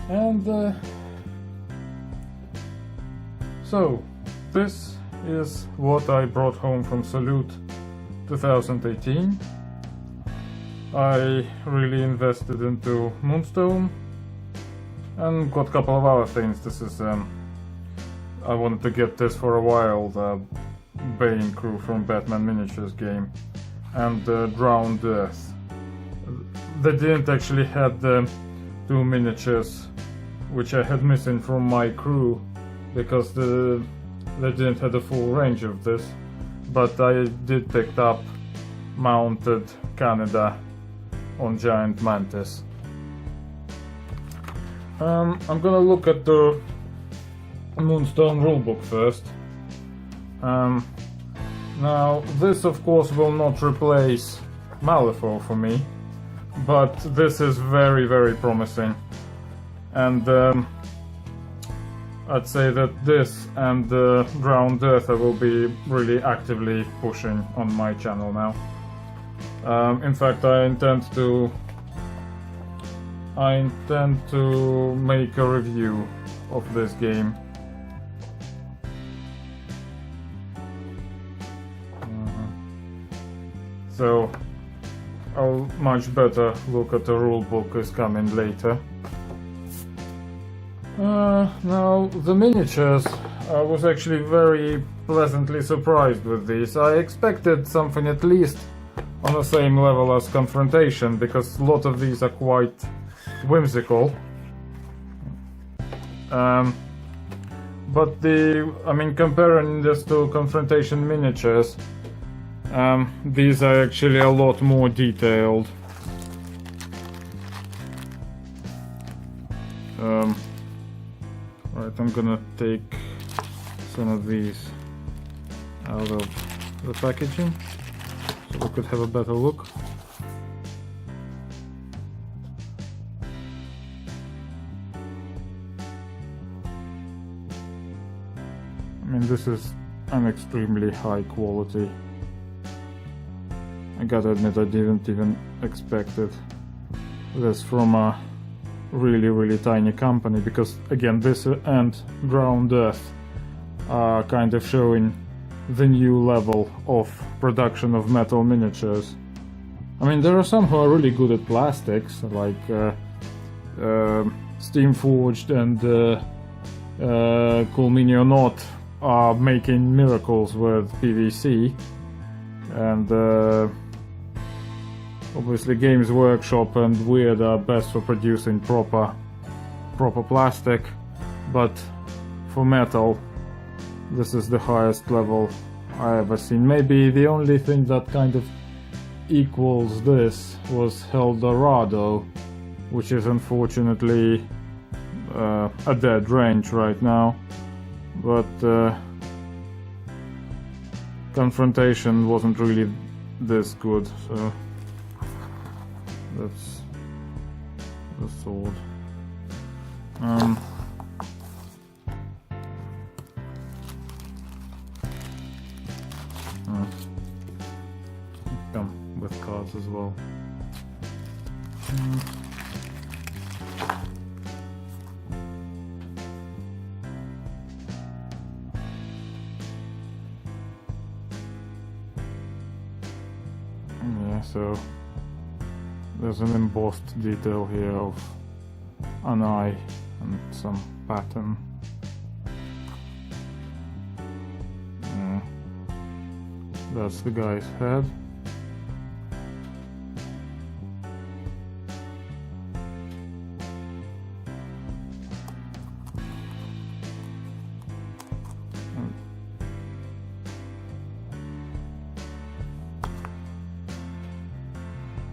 And so this is what I brought home from Salute 2018. I really invested into Moonstone and got a couple of other things. This is I wanted to get this for a while, the Bane crew from Batman Miniatures game, and Drowned Earth. They didn't actually have the two miniatures which I had missing from my crew, because they didn't have the full range of this, but I did pick up mounted Canada on Giant Mantis. I'm gonna look at the Moonstone rulebook first. Now this of course will not replace Malifaux for me, but this is very, very promising, and I'd say that this and Drowned Earth I will be really actively pushing on my channel now. In fact, I intend to make a review of this game. So I'll much better look at the rulebook is coming later. Now the miniatures, I was actually very pleasantly surprised with these. I expected something at least on the same level as Confrontation, because a lot of these are quite whimsical. But comparing this to Confrontation miniatures, these are actually a lot more detailed. Right, I'm gonna take some of these out of the packaging so we could have a better look. I mean, this is an extremely high quality. I gotta admit, I didn't even expect this from a really tiny company, because again, this and Drowned Earth are kind of showing the new level of production of metal miniatures. I mean, there are some who are really good at plastics, like Steamforged and Coolminio Knot are making miracles with PVC, and obviously Games Workshop and Weird are best for producing proper plastic, but for metal this is the highest level I ever seen. Maybe the only thing that kind of equals this was Eldorado, which is unfortunately a dead range right now, but Confrontation wasn't really this good, so that's the sword. Come with cards as well. Yeah, so there's an embossed detail here of an eye and some pattern. That's the guy's head.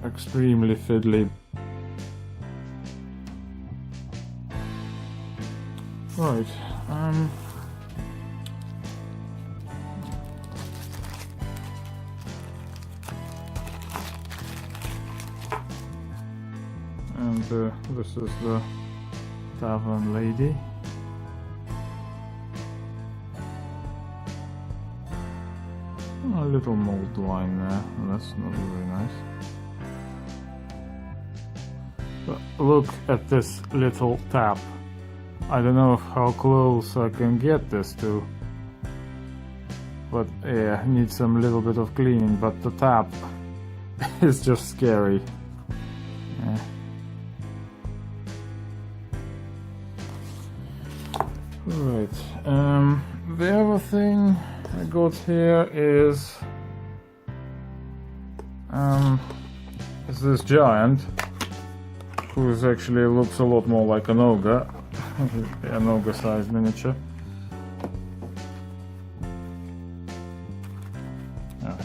Extremely fiddly. Right, and this is the Tavern Lady. A little mold line there, that's not very nice. But look at this little tap. I don't know how close I can get this to. But yeah, needs some little bit of cleaning, but the tap is just scary. Yeah. Right, the other thing I got here is this giant, who actually looks a lot more like an ogre, an ogre-sized miniature. Yeah,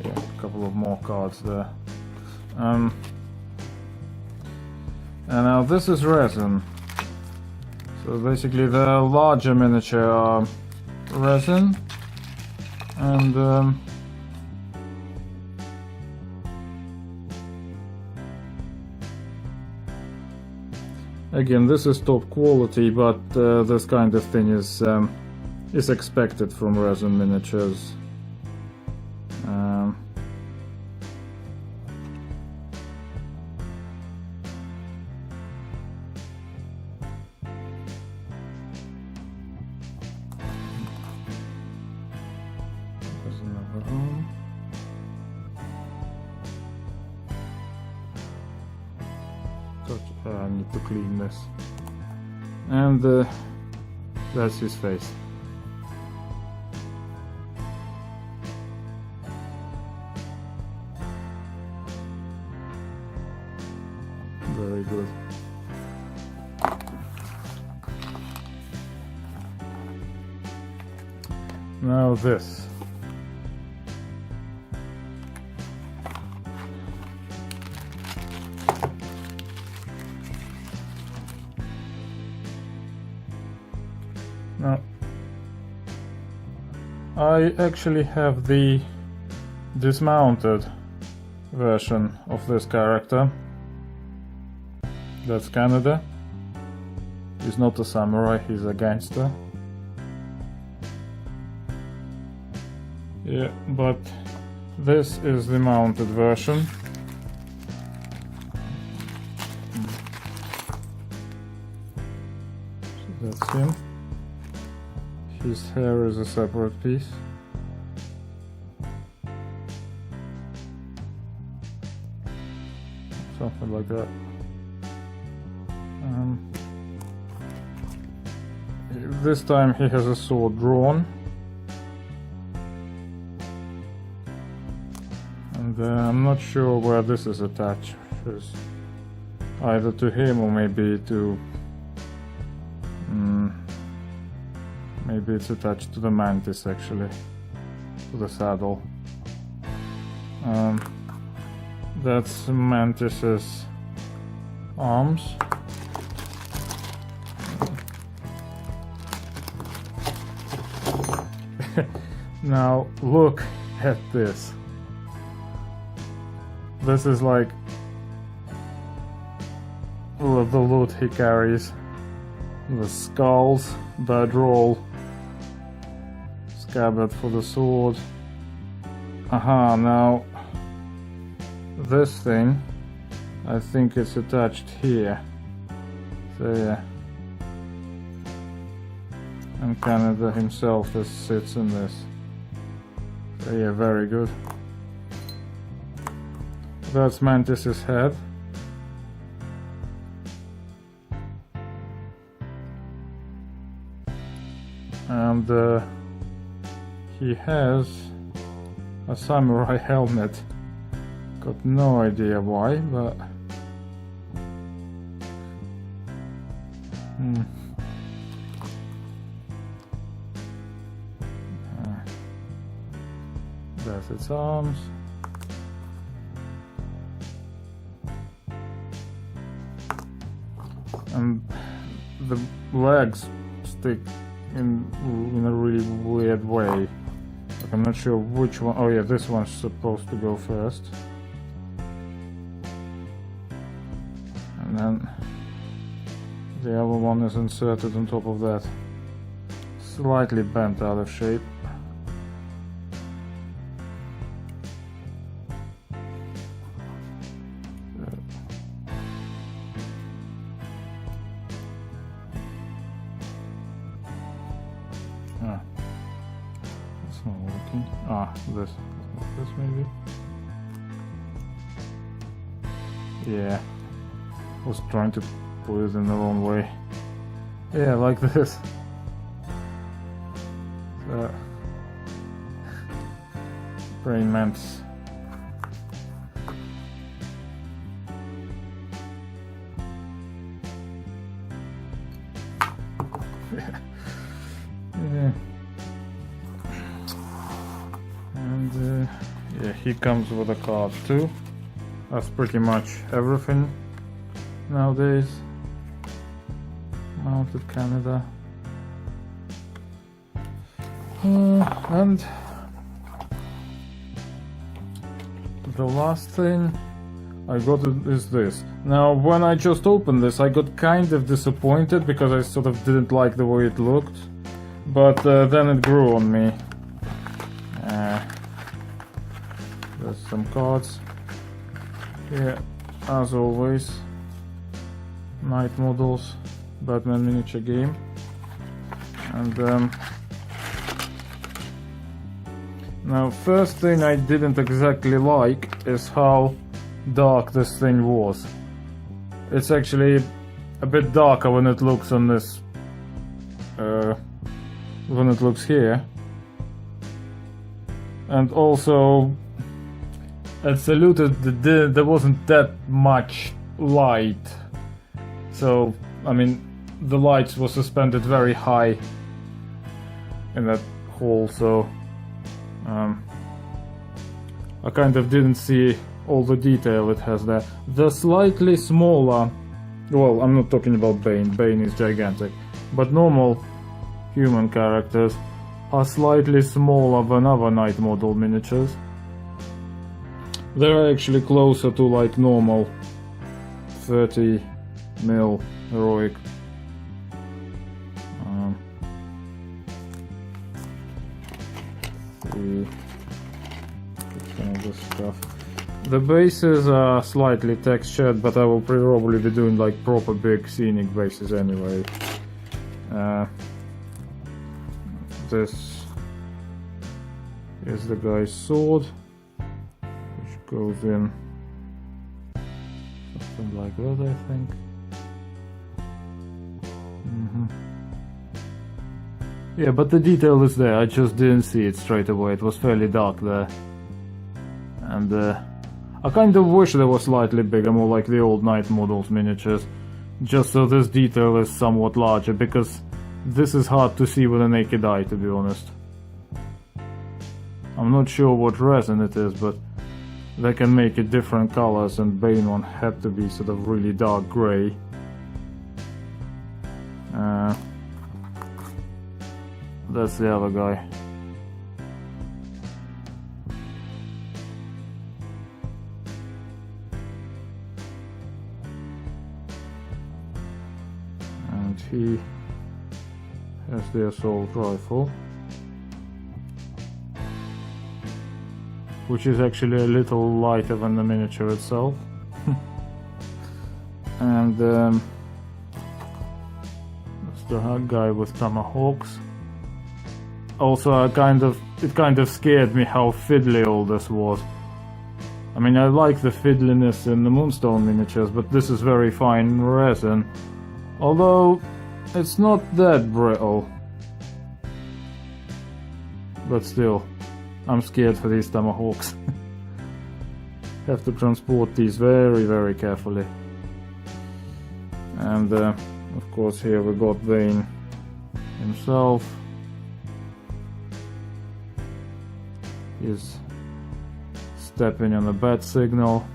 a couple of more cards there. And now this is resin. So basically the larger miniature are resin, and again, this is top quality, but this kind of thing is expected from resin miniatures. There's another one. I need to clean this. And that's his face. Very good. Now this. Now, I actually have the dismounted version of this character. That's Canada. He's not a samurai, he's a gangster. Yeah, but this is the mounted version. So that's him. His hair is a separate piece. Something like that. This time he has a sword drawn. And I'm not sure where this is attached. It's either to him or maybe to... maybe it's attached to the mantis actually, to the saddle. That's Mantis's arms. Now look at this. This is like all of the loot he carries. The skulls, bedroll, scabbard for the sword. Aha, now this thing, I think it's attached here. So yeah. And Canada himself just sits in this. So yeah, very good. That's Mantis's head. And he has a samurai helmet. Got no idea why, but that's its arms. And the legs stick in a really weird way. Like, I'm not sure which one. Oh yeah, this one's supposed to go first. And then the other one is inserted on top of that. Slightly bent out of shape. this maybe. Yeah, I was trying to put it in the wrong way. Yeah, like this. Praying mantis. Yeah. And yeah, he comes with a card too. That's pretty much everything nowadays. Mounted Canada. And the last thing I got is this. Now, when I just opened this, I got kind of disappointed because I sort of didn't like the way it looked. But then it grew on me. There's some cards. Yeah, as always. Night models, Batman miniature game. And now, first thing I didn't exactly like is how dark this thing was. It's actually a bit darker when it looks on this, when it looks here. And also, at Saluted there wasn't that much light. So, I mean, the lights were suspended very high in that hole, so I kind of didn't see all the detail it has there. The slightly smaller, well, I'm not talking about Bane, Bane is gigantic, but normal human characters are slightly smaller than other Night model miniatures. They're actually closer to like normal 30mm heroic. Some of this stuff. The bases are slightly textured, but I will probably be doing like proper big scenic bases anyway. This is the guy's sword, which goes in something like that, I think. Yeah, but the detail is there, I just didn't see it straight away, it was fairly dark there. And I kind of wish they were slightly bigger, more like the old Night models miniatures, just so this detail is somewhat larger, because this is hard to see with a naked eye, to be honest. I'm not sure what resin it is, but they can make it different colors, and Bane one had to be sort of really dark grey. That's the other guy. And he has the assault rifle, which is actually a little lighter than the miniature itself. And that's the guy with tomahawks. Also, it kind of scared me how fiddly all this was. I mean, I like the fiddliness in the Moonstone miniatures, but this is very fine resin. Although, it's not that brittle. But still, I'm scared for these tomahawks. Have to transport these very, very carefully. And, of course, here we got Bane himself. He's stepping on a bat signal.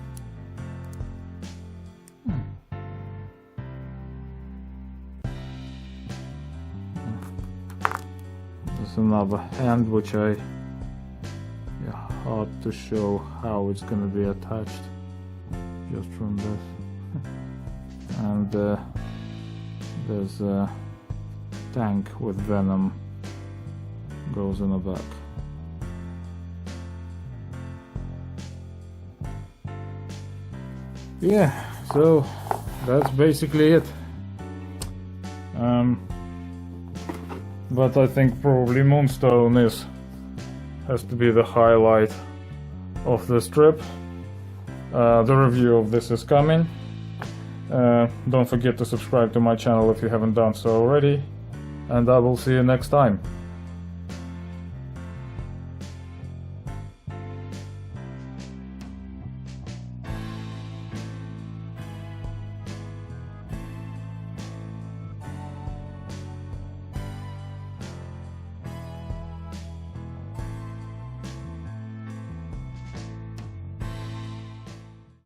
There's another hand, which hard to show how it's gonna be attached just from this. And there's a tank with venom goes in the back. Yeah, so that's basically it. But I think probably Moonstone is has to be the highlight of this trip. The review of this is coming. Don't forget to subscribe to my channel if you haven't done so already, and I will see you next time.